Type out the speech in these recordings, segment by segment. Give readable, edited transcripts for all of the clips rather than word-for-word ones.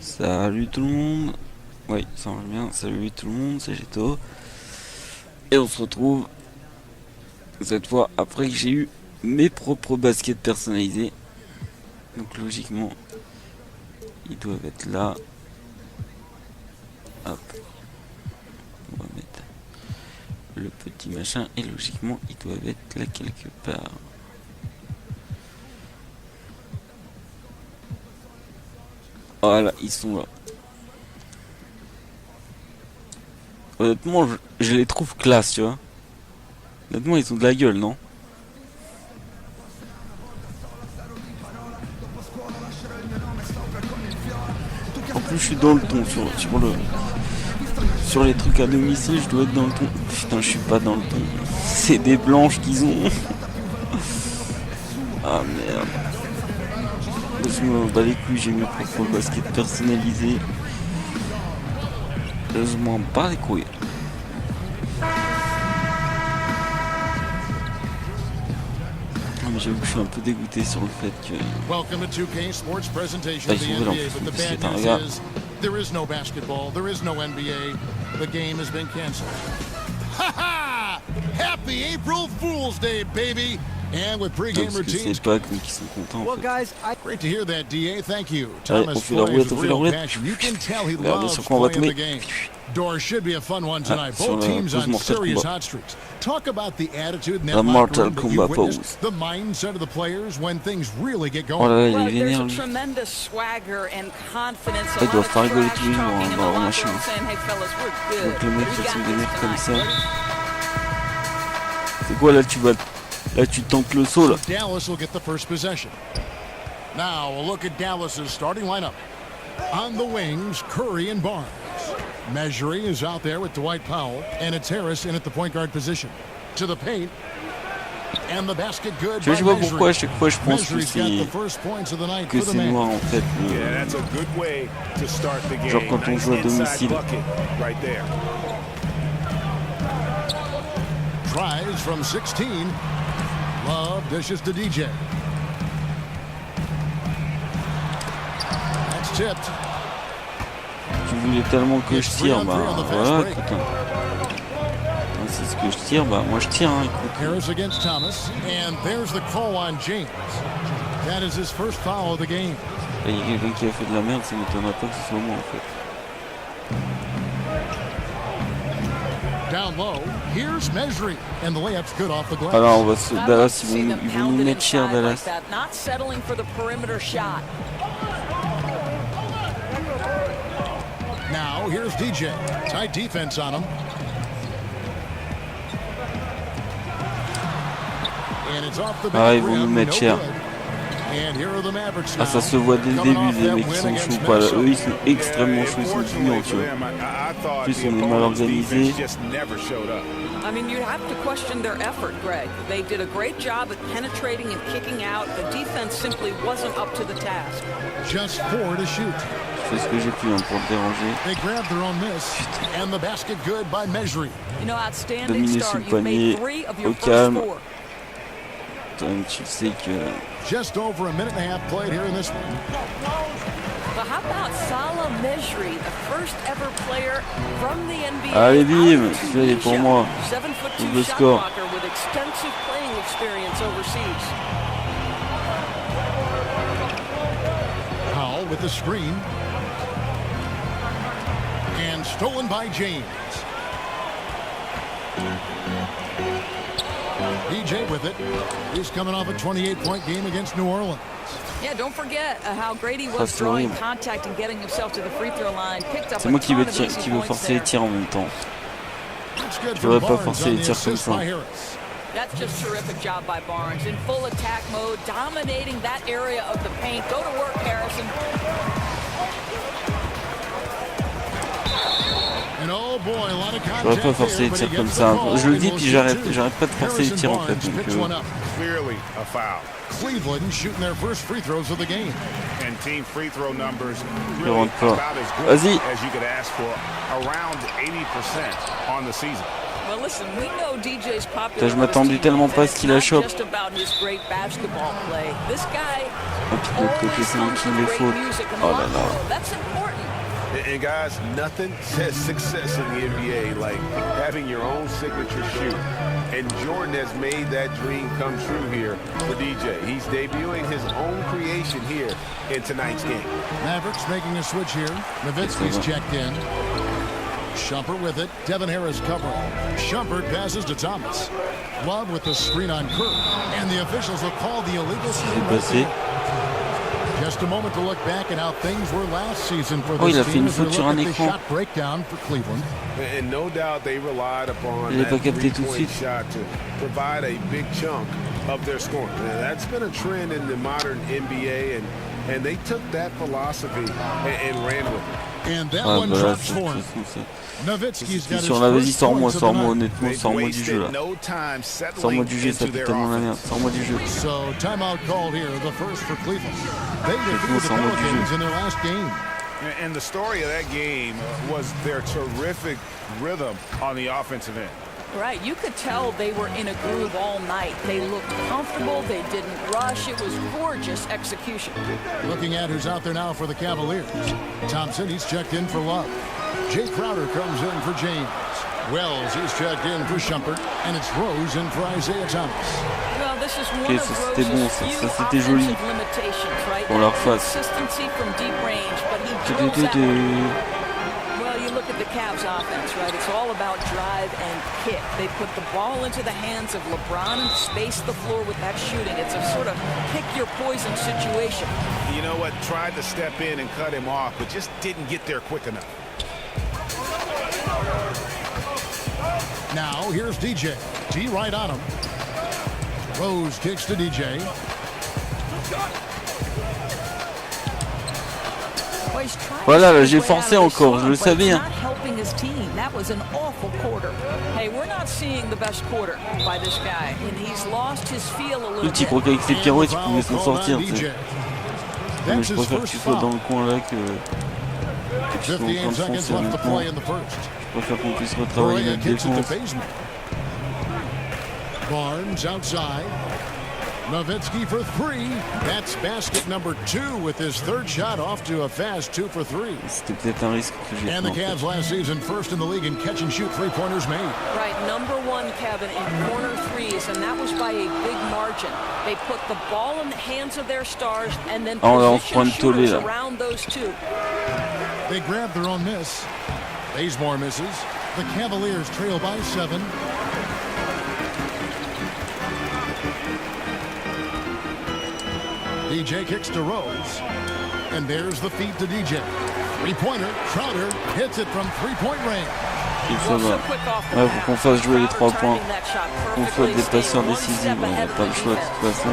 Salut tout le monde. Oui, ça marche bien. Salut tout le monde, c'est Jeto. Et on se retrouve cette fois après que j'ai eu mes propres baskets personnalisés. Donc logiquement, ils doivent être là. Hop. On va mettre le petit machin et logiquement, ils doivent être là quelque part. Voilà, ils sont là. Honnêtement, je les trouve classe, tu vois. Honnêtement, ils ont de la gueule, non? En plus, je suis dans le ton sur les trucs à domicile, je dois être dans le ton. Putain, je suis pas dans le ton. C'est des blanches qu'ils ont. Ah merde. Je me bats les couilles, j'ai mes propres baskets personnalisées. Je m'en bats les couilles. Mais j'avoue que je suis un peu dégoûté sur le fait que... Ah, ils sont là en plus, c'est un regard. There is no basketball, there is no NBA. The game has been canceled. Ha ha! Happy April Fool's Day, baby! And with pre-game routines. Pas qui sont contents. Well, guys, great to hear that, DA. Thank you. Allez, Thomas on fait la roulette, passion. You can tell he loves playing the game. Door should be a fun one tonight. Both teams on serious hot streaks. Talk about the attitude in that locker room that you've witnessed, the mindset of the players when things really get going. Oh là là, il est There's vénère, a lui. tremendous swagger and confidence. Ils doivent faire rigoler tous les jours dans la machine. Donc le mec qui se vénère comme ça. C'est quoi là, là tu tentes le saut là. Dallas will get the first possession. Now we'll look at Dallas's starting lineup. On the wings, Curry and Barnes. Measuring is out there with Dwight Powell, and it's Harris in at the point guard position. To the paint, and the basket good. Je sais pas pourquoi à chaque fois je pense que c'est noir en fait. Genre quand on joue à domicile. Tries from 16. Love dishes to DJ. That's tipped. Tu voulais tellement que je tire, bah voilà, écoute. C'est ce que je tire, bah moi je tire, hein, écoute. Harris against Thomas, and there's the call on James. That is his first foul of the game. Il y a quelqu'un qui a fait de la merde, ça m'étonnerait pas que ce soit moi en fait. Down low, here's Mesri, and the layup's good off the glass. Alors on va se... Dallas, ils vont nous mettre cher, Dallas. Not settling for the perimeter shot. Now, here's DJ. Tight defense on him. And it's off the Ah, ils vont nous mettre cher. And here are the Mavericks now. Ah, ça se voit dès le début, les mecs qui sont chauds. Pas là. Eux, ils sont extrêmement chauds, ils sont bouillants, tu vois. En plus, on est mal organisé. I mean, you'd have to question their effort, Greg. They did a great job at penetrating and kicking out. The defense simply wasn't up to the task. Just 4 to shoot. Je fais ce que j'ai pu hein, pour te déranger. They grabbed their own miss. And the basket good by Mesri. You know, outstanding Dominer start. sous le panier, au calme. Tu sais que... Just over a minute and a half played here in this one. But how about Salah Mesri, the first ever player from the NBA? Allez bim, c'est pour moi. 7'2" Le shot score. blocker with extensive playing experience overseas. Powell with the screen. And stolen by James. DJ with it. He's coming off a 28-point game against New Orleans. Yeah, don't forget how great he was drawing contact and getting himself to the free throw line. Picked up C'est moi a ton of easy qui veux points forcer there. les tirs en même temps. Je voudrais pas forcer les tirs comme ça. That's just terrific job by Barnes. In full attack mode, dominating that area of the paint. Go to work, Harrison. J'aurais pas forcé les tirs comme ça. Je le dis puis j'arrête pas de forcer les tirs en fait. Donc, Clearly a foul. Cleveland shooting their first free throws of the game. And team free throw numbers je really rentre pas. about as good Vas-y. as you could ask for, around 80% on the season. Well, listen, we know DJ's popular. Putain, je m'attendais tellement pas à ce qu'il a chope. Just about his great basketball play. This guy Et puis de l'autre côté, c'est lui qui me les faute. Oh là là. That's important. And guys, nothing says success in the NBA like having your own signature shoot. And Jordan has made that dream come true here for DJ. He's debuting his own creation here in tonight's game. Mavericks making a switch here. Nowitzki's checked in. Shumpert with it. Devin Harris covering. Shumpert passes to Thomas. Love with the screen on Kerr. And the officials will call the illegal screen. Just a moment to look back at how things were last season for this il a fait team une as we faute sur look un at the écran. shot breakdown for Cleveland. And no doubt they relied upon Il est pas that capté tout de three-point suite. shot to provide a big chunk of their scoring. Now, that's been a trend in the modern NBA, and they took that philosophy and ran with it. And that Ah one bah là, drops for him. Nowitzki's got his sur la vas-y, first sors-moi, points of the sors-moi, night. honnêtement, sors-moi du jeu là. No time Sors-moi du jeu, ça pue tellement la merde. Sors-moi du jeu. So timeout called here, the first for Cleveland. They defeated the sans mot du Pelicans jeu. in their last game. And the story of that game was their terrific rhythm on the offensive end. Right, you could tell they were in a groove all night. They looked comfortable, they didn't rush. It was gorgeous execution. Looking at who's out there now for the Cavaliers. Thompson, he's checked in for Love. Jay Crowder comes in for James. Wells, he's checked in for Shumpert. And it's Rose in for Isaiah Thomas. Well, this is one Ok, of ça c'était bon, Rose's ça few c'était joli. offensive limitations, right? On la That refasse. consistency from deep range, but he drills that one. Well, you look at the Cavs offense, right? It's all about drive and kick. They put the ball into the hands of LeBron and space the floor with that shooting. It's a sort of pick your poison situation. You know what? Tried to step in and cut him off, but just didn't get there quick enough. Now, here's DJ. D right on him. Rose kicks to DJ. Voilà, là, j'ai forcé encore, je le savais. Hein. Le petit croquet avec ses pirouettes, il pouvait s'en sortir. Mais je préfère que tu sois dans le coin là que tu sois en train de foncer honnêtement. Je préfère qu'on puisse retravailler notre défense. Barnes outside. Nowitzki for three. That's basket number 2 with his third shot off to a fast 2 for 3. C'était peut-être un risque que j'ai And the pris. Cavs last season first in the league in catch and shoot three-pointers made. Right, number 1, Kevin, in corner threes, and that was by a big margin. They put the ball in the hands of their stars and then position shooters around those two. They grabbed their own miss. Bazemore misses. The Cavaliers trail by 7. DJ kicks to Rose. And there's the feed to DJ. Three-pointer. Crowder hits it from three-point range. Il faut, ouais, faut qu'on fasse jouer les 3 points. Qu'on soit des passeurs décisifs. On n'a pas le choix de toute façon.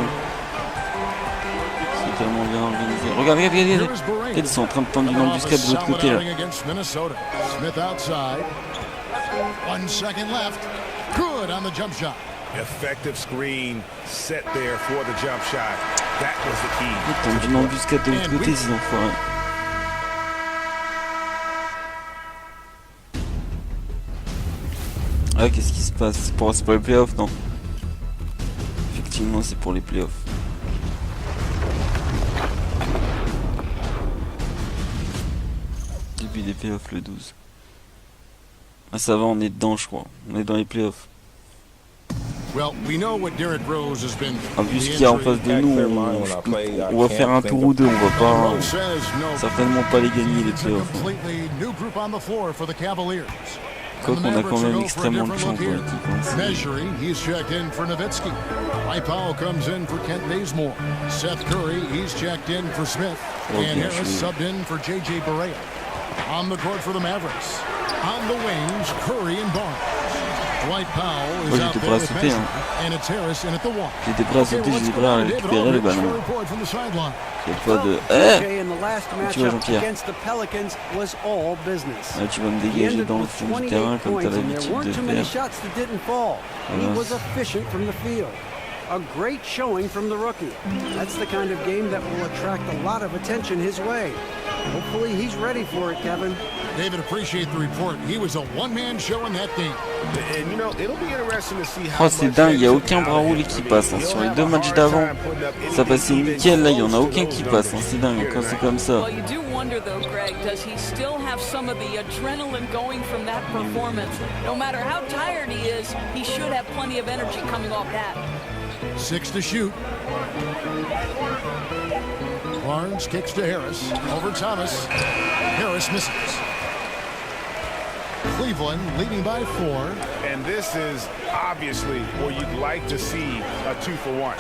C'est tellement bien organisé. Regarde, regarde. Ils sont en train de tendre une embuscade de l'autre côté là. Smith outside. 1 second left. Good on the jump shot. Effective screen set there for the jump shot. That was the key. Ils tendent une embuscade de l'autre côté, ces enfoirés. Ah, qu'est-ce qui se passe? C'est pour les playoffs, non? Effectivement, c'est pour les playoffs. Début des playoffs le 12. Ah, ça va, on est dedans, je crois. On est dans les playoffs. En plus, qu'il y a en face de nous, on va faire un tour ou deux. On va pas, certainement pas les gagner les playoffs. Quoi qu'on a quand même extrêmement de chance dans l'équipe. Measuring, he's checked in for Nowitzki. Powell comes in for Kent Bazemore. Seth Curry, he's checked in for Smith. And Harris subbed in for J.J. Barea. On the court for the Mavericks. On the wings, Curry and Barnes. Dwight Powell Moi is out j'étais there prêt à with sauter, Benson, hein. and it's Harris in at the one. J'étais prêt à sauter, j'étais prêt à récupérer les ballons. Report from the sideline. Il n'y a pas de... DJ in the last Tu vois matchup Jean-Pierre, against the Pelicans was all business. là, tu vas me He dégager ended dans le with fond du 28 terrain comme tu as points, and there l'habitude weren't de too many faire. shots that didn't fall. He Voilà. was efficient from the field. A great showing from the rookie. That's the kind of game that will attract a lot of attention his way. Hopefully he's ready for it, Kevin. David, appreciate the report. He was a one-man show in that game. And you know, it'll be interesting to see how Oh, c'est dingue, il n'y a aucun bras roulé qui passe. Hein. Sur les deux matchs d'avant, ça passait nickel. Là, il n'y en a aucun qui passe. Hein. C'est dingue quand c'est comme ça. Well, you do wonder though, Greg, does he still have some of the adrenaline going from that performance? No matter how tired he is, he should have plenty of energy coming off that. 6 to shoot. Barnes kicks to Harris. Over Thomas. Harris misses. Cleveland leading by 4. And this is obviously where you'd like to see a 2-for-1.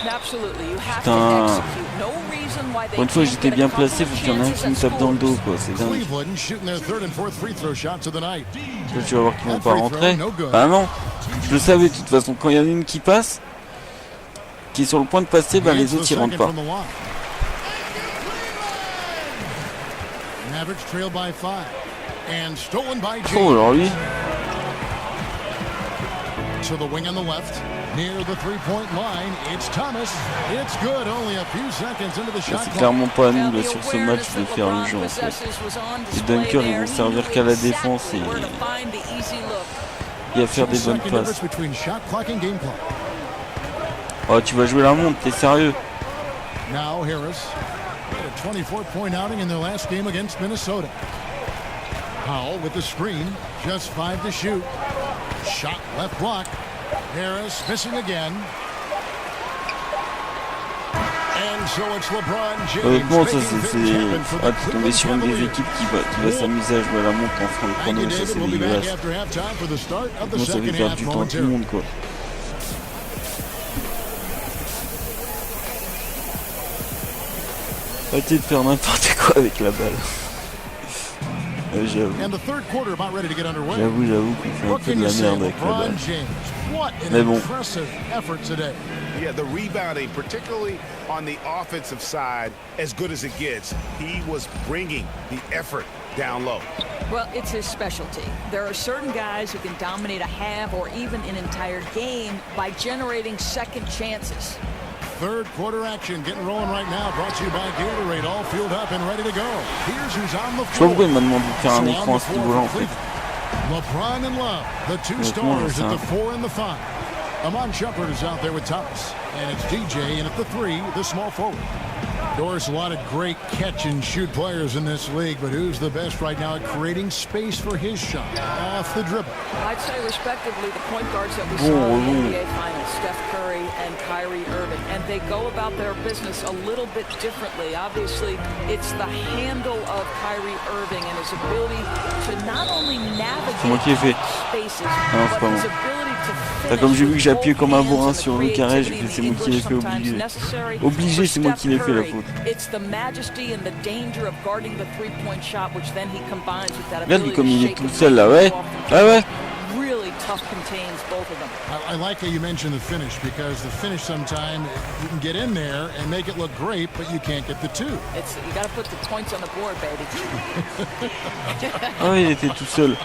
Absolutely, you have to Putain. execute. No reason why they Pour une fois, can't j'étais get a bien couple placé, faut qu'il y en ait un chances qui me at tape dans le scores. dos, quoi. C'est dingue. Cleveland shooting their third and fourth free throw shots of the night. Là, tu vas voir qu'ils vont pas rentrer. Bah non, je le savais de toute façon. Quand il y en a une qui passe, qui est sur le point de passer, bah les autres ils rentrent pas. Mavericks trail by 5. And stolen by Oh, James. alors lui, To the wing on the left. Near the three-point line, it's Thomas. It's good. Only a few seconds into the shot c'est clock. clairement pas à Now, nous the là, sur ce match awareness de that faire le LeBron jeu en fait. possesses was on Les display dunkers ils there. vont He servir knew qu'à la défense exactly where to et find the easy look. à faire des bonnes 2-second difference passes. between shot clock and game clock. Oh, tu vas jouer la montre, t'es sérieux? Now Harris had a 24-point outing in their last game against Minnesota. Powell with the screen, just 5 to shoot. Shot left block. Harris missing again. And so it's LeBron James. Honnêtement, ça making things happen for ah, the t'es tombé Cleveland sur une des Cavaliers. équipes qui va s'amuser à jouer à la montre en fin de Thank you, chrono, ça David. c'est We'll be back dégueulasse. after halftime for the start of the Moi ça fait second perdre half du temps à tout le momentarily. monde quoi. Arrêtez de faire n'importe quoi avec la balle. J'avoue. And the third quarter about ready to get underway. J'avoue qu'on fait un What peu can de you la say, merde avec la LeBron balle. James? What Mais an bon. impressive effort today. Yeah, the rebounding, particularly on the offensive side, as good as it gets. He was bringing the effort down low. Well, it's his specialty. There are certain guys who can dominate a half or even an entire game by generating second chances. Third quarter action getting rolling right now. Brought to you by Gatorade. All fueled up and ready to go. Here's who's on the Je sais pas floor. pourquoi il m'a demandé de faire un So écran on à the ce floor niveau-là en for fait. Cleveland. LeBron and Love, the two Honnêtement, stars at the c'est 4 and the 5. Amon Shumpert is out there with Thomas. And it's DJ in at the 3, the small forward. Doris, a lot of great catch and shoot players in this league, but who's the best right now at creating space for his shot off the dribble? I'd say respectively the point guards that we saw in the NBA Finals, Steph Curry and Kyrie Irving, and they go about their business a little bit differently. Obviously, it's the handle of Kyrie Irving and his ability to not only C'est moi qui l'ai fait. navigate spaces, non, c'est pas but moi. his ability to T'as comme j'ai vu que j'ai appuyé finish comme un both bourrin hands sur and le the carré, j'ai creativity fait c'est moi qui l'ai fait sometimes obligé. necessary. Obligé, c'est moi For qui l'ai fait la Steph faute. Curry, it's the majesty and the danger of guarding the three-point shot, which then he combines with that Regarde ability comme to il est shake tout and seul là, move ouais. off the Ouais ouais. really tough contains both of them. I like how you mentioned the finish, because the finish sometimes you can get in there and make it look great, but you can't get the two. It's you got to put the points on the board, baby. Ah ouais, il était tout seul.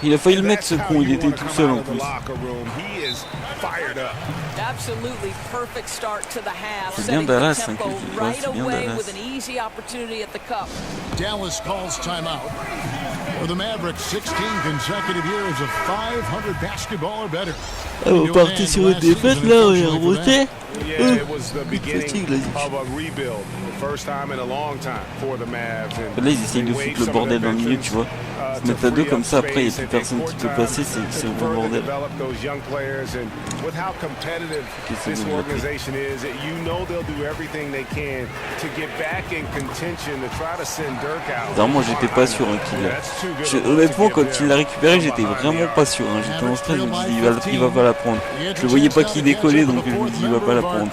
Il a failli le mettre ce con, il était tout seul en plus. Absolutely perfect start to the half. C'est bien Setting the Dallas, hein, tempo que tu vois, right c'est bien away Dallas. with an easy opportunity at the cup. Dallas calls timeout. For the Mavericks, 16 consecutive years of 500 basketball or better. Ah, on partait sur une défaite là, on est remonté. Yeah, it was the beginning Fatigue, là. of a rebuild. The first time in a long time for the Mavs. And Là ils essayent de foutre le bordel dans le milieu, tu vois. Se mettre à deux comme ça, après il n'y a plus personne qui peut passer, c'est un bon bordel. This organization is, you know they'll do everything they can to get back in contention to try to send Dirk out. Alors moi j'étais pas sûr hein, honnêtement quand il l'a récupéré j'étais vraiment pas sûr hein. J'étais en stress, je me dis il va pas la prendre. Je le voyais pas qu'il décollait donc je me dis il va pas la prendre.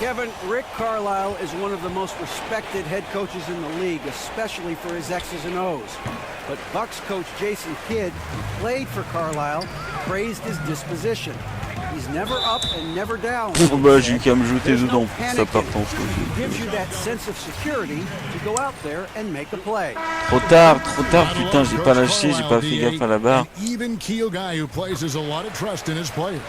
Kevin, Rick Carlisle is one of the most respected head coaches in the league, especially for his X's and O's. But Bucks coach Jason Kidd, who played for Carlisle, praised his disposition. He's never up and never down. Oh bah j'ai qu'à me jeter dedans pour que ça parte en feu. Gives you that sense of security to go out there and make a play. Trop tard, putain, j'ai pas lâché, j'ai pas fait gaffe à la barre. Even keel guy who places a lot of trust in his players.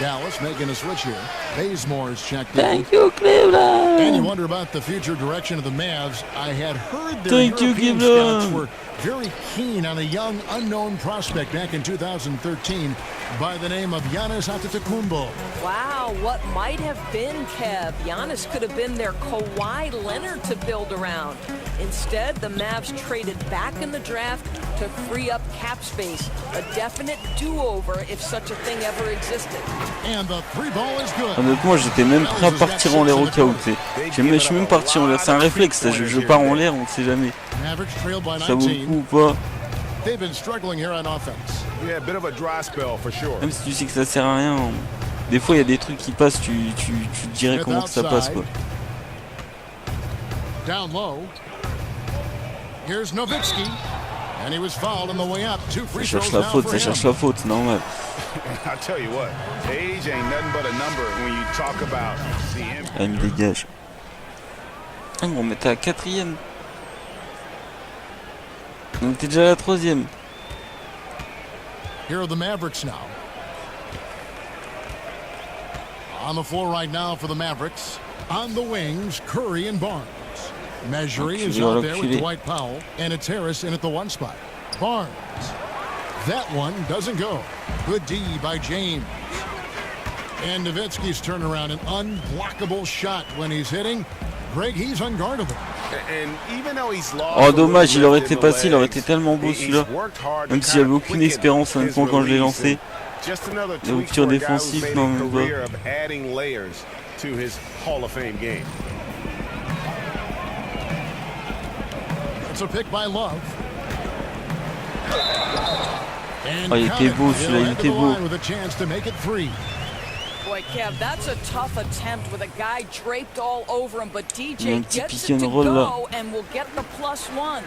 Dallas making a switch here. Bazemore's checked in. Thank you, Cleveland. And you wonder about the future direction of the Mavs. I had heard their Thank you, European Cleveland. scouts were very keen on a young, unknown prospect back in 2013 by the name of Giannis Antetokounmpo. Wow, what might have been, Kev. Giannis could have been their Kawhi Leonard to build around. Instead, the Mavs traded back in the draft to free up cap space. A definite do-over if such a thing ever existed. And the three ball is good. Honnêtement, j'étais même prêt à partir en l'air au cas où, tu sais. Je suis même parti en l'air, c'est un réflexe, ça. Je pars en l'air, on ne sait jamais. Ça vaut le coup ou pas. They've been struggling here on offense. Yeah, a bit of a dry spell for sure. Même si tu sais que ça sert à rien, des fois il y a des trucs qui passent, tu te dirais comment que ça passe quoi. Down low. Here's Nowitzki. And he was fouled on the way up. Two free Ça throws cherche la now faute, for ça him. cherche la faute, c'est normal. I'll tell you what, age ain't nothing but a number when you talk about the impact. Ah, il me dégage. Ah, on mettait à 4ème. On était déjà à la 3ème. Here are the Mavericks now. On the floor right now for the Mavericks. On the wings, Curry and Barnes. Measuring is out there with Dwight Powell, and it's Harris in at the one spot. Barnes. That one doesn't go. Good D by James. And Nowitzki's turnaround, an unblockable shot when he's hitting. Greg, he's unguardable. And even though he's lost Oh dommage, il aurait été passé, il aurait été tellement beau celui-là. Même si j'avais aucune espérance honnêtement quand je l'ai lancé. La rupture défensive, non même pas. It's a pick by Love. Oh, il était beau celui-là, il était beau. With a chance to make it three. Boy, Kev, that's a tough attempt with a guy draped all over him, but Il y a DJ un petit gets pick it and to roll là. go and will get the +1.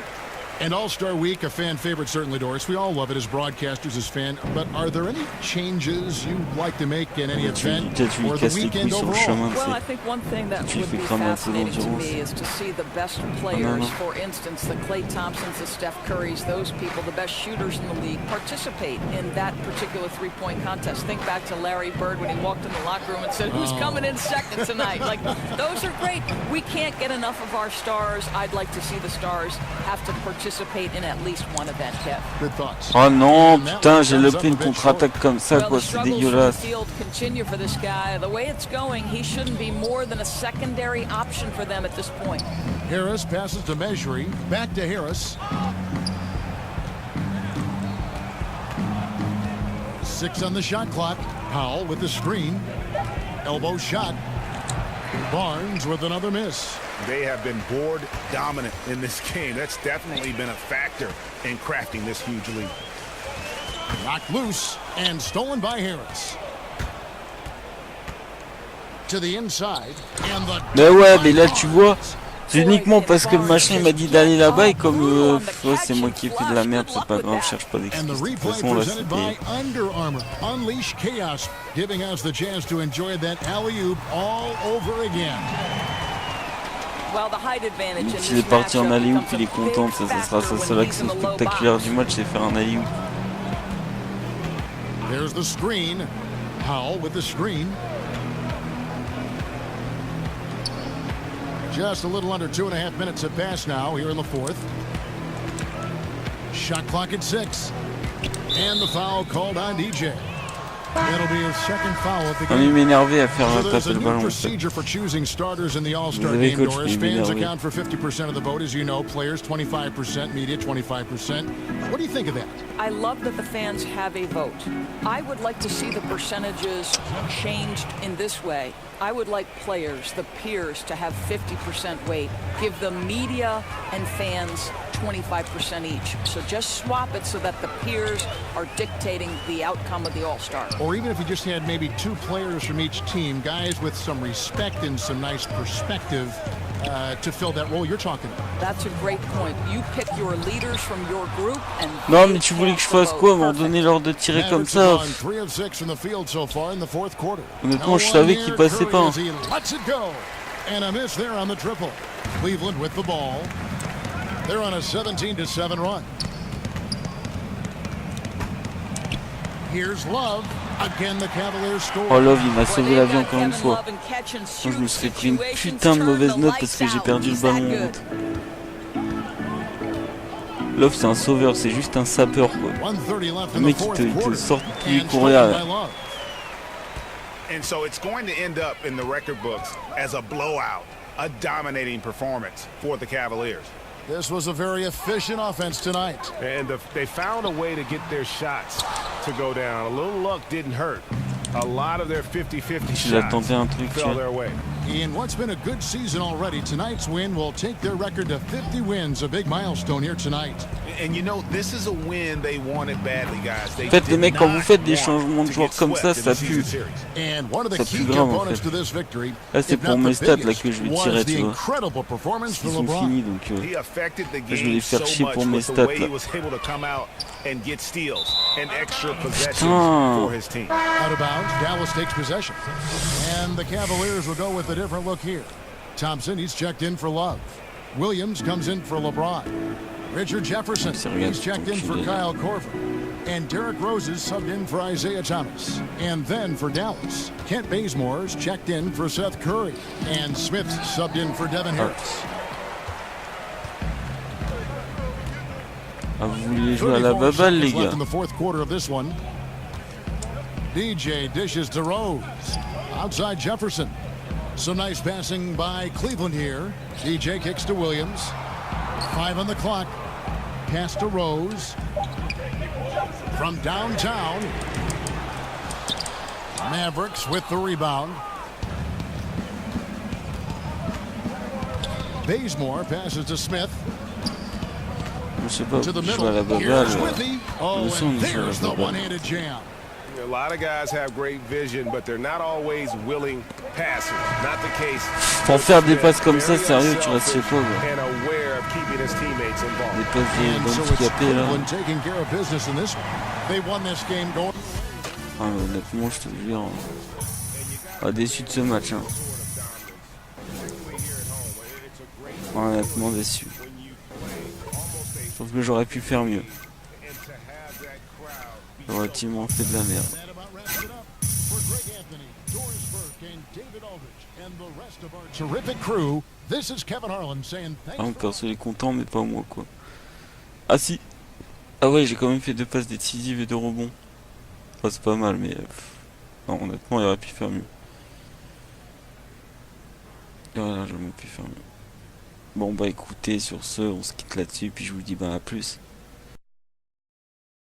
And All-Star Week, a fan favorite certainly, Doris. We all love it as broadcasters, as fans. But are there any changes you'd like to make in any event or the weekend overall? Well, I think one thing that would be fascinating to me is to see the best players, for instance, the Klay Thompsons, the Steph Currys, those people, the best shooters in the league, participate in that particular three-point contest. Think back to Larry Bird when he walked in the locker room and said, who's coming in second tonight? Like, those are great. We can't get enough of our stars. I'd like to see the stars have to participate in at least one event, Kev. Good thoughts. Oh non, putain, j'ai loupé une contre-attaque comme ça, quoi, c'est dégueulasse. Continue for this guy. The way it's going, he shouldn't be more than a secondary option for them at this point. Harris passes to Measuring. Back to Harris. 6 on the shot clock. Powell with the screen. Elbow shot. Barnes with another miss. They have been board dominant in this game. That's definitely been a factor in crafting this huge lead. Knocked loose and stolen by Harris. To the inside and the. Mais ouais, mais là tu vois, c'est uniquement parce que le machin m'a dit d'aller là-bas et comme ouais, c'est moi qui ai fait de la merde, c'est pas grave, je cherche pas d'excuses. De toute façon là c'était. Unleash chaos, giving us the chance to enjoy that alley-oop all over again. S'il est parti en alley-oop, il est content, ça sera sa seule action spectaculaire du match, c'est faire un alley-oop. There's the screen. Powell with the screen. Just a little under 2.5 minutes have passed now here in the fourth. Shot clock at 6. And the foul called on DJ. It'll be his second foul at the game. Il m'énervait à faire So taper le ballon. procedure for choosing starters in the All-Star Vous avez game, coach, Doris. mais Fans m'énerver. account for 50% of the vote, as you know. Players 25%, media 25%. What do you think of that? I love that the fans have a vote. I would like to see the percentages changed in this way. I would like players, the peers, to have 50% weight. Give the media and fans 25% each. So just swap it so that the peers are dictating the outcome of the All-Star. Or even if you just had maybe 2 players from each team, guys with some respect and some nice perspective to fill that role you're talking about. That's a great point. You pick your leaders from your group and Non, mais tu voulais que je fasse quoi? M'en donner l'ordre de tirer comme ça? Honnêtement, je savais qu'il passait pas. And a miss there on the triple. Cleveland with the ball. They're on a 17-7 run. Here's Love. Again, the Cavaliers score. Oh, Love, il m'a sauvé la vie encore une fois. Je me serais pris une putain de mauvaise note parce que j'ai perdu le ballon. Love, c'est un sauveur, c'est juste un sapeur, quoi. Le mec, il te sort qui courir. And so it's going to end up in the record books as a blowout, a dominating performance for the Cavaliers. This was a very efficient offense tonight. And they found a way to get their shots to go down. A little luck didn't hurt. A lot of their 50-50 shots fell their way. In what's been a good season already, tonight's win will take their record to 50 wins, a big milestone here tonight. And you know, this is a win they wanted badly, guys. En fait, les mecs, quand vous faites des changements de joueurs comme ça pue. Ça pue grave, en fait. Là, c'est pour mes stats là, que je vais tirer, tu vois. Ils sont finis, donc je vais les faire chier pour mes stats, là. Putain. Out of bounds, Dallas takes possession. And the Cavaliers will go with a different look here. Thompson, he's checked in for Love. Williams comes in for LeBron. Richard Jefferson, he's checked in for Kyle Korver. And Derrick Rose is subbed in for Isaiah Thomas. And then for Dallas, Kent Bazemore's checked in for Seth Curry. And Smith's subbed in for Devin Harris. Ah, vous vouliez jouer à la baballe, les gars. In the fourth quarter of this one. DJ dishes to Rose. Outside Jefferson. Some nice passing by Cleveland here. DJ kicks to Williams. 5 on the clock. Pass to Rose. From downtown. Mavericks with the rebound. Bazemore passes to Smith. Je sais pas, To the je joue à la middle. baballe. Here's Withy. Oh, and there's the one-handed jam. A lot of guys have great vision, but they're not always willing passers. Not the case. Pour faire des passes comme ça, sérieux, tu restes chez toi, quoi. And aware of keeping his teammates Des involved. passes d'handicapés, là. Cleveland taking care of business in this one. They won this game going. Ah, honnêtement, je te jure. Pas déçu de ce match, hein. Honnêtement déçu. Sauf que j'aurais pu faire mieux. J'aurais tellement fait de la merde. Terrific crew. This is Kevin Harlan saying Ah, thanks. perso, il est content, mais pas moi, quoi. Ah si. Ah ouais, j'ai quand même fait 2 passes décisives et 2 rebonds. Enfin, c'est pas mal, mais... Non, honnêtement, il aurait pu faire mieux. Et voilà, j'aurais pu faire mieux. Bon, bah écoutez, sur ce, on se quitte là-dessus, puis je vous dis bah à plus.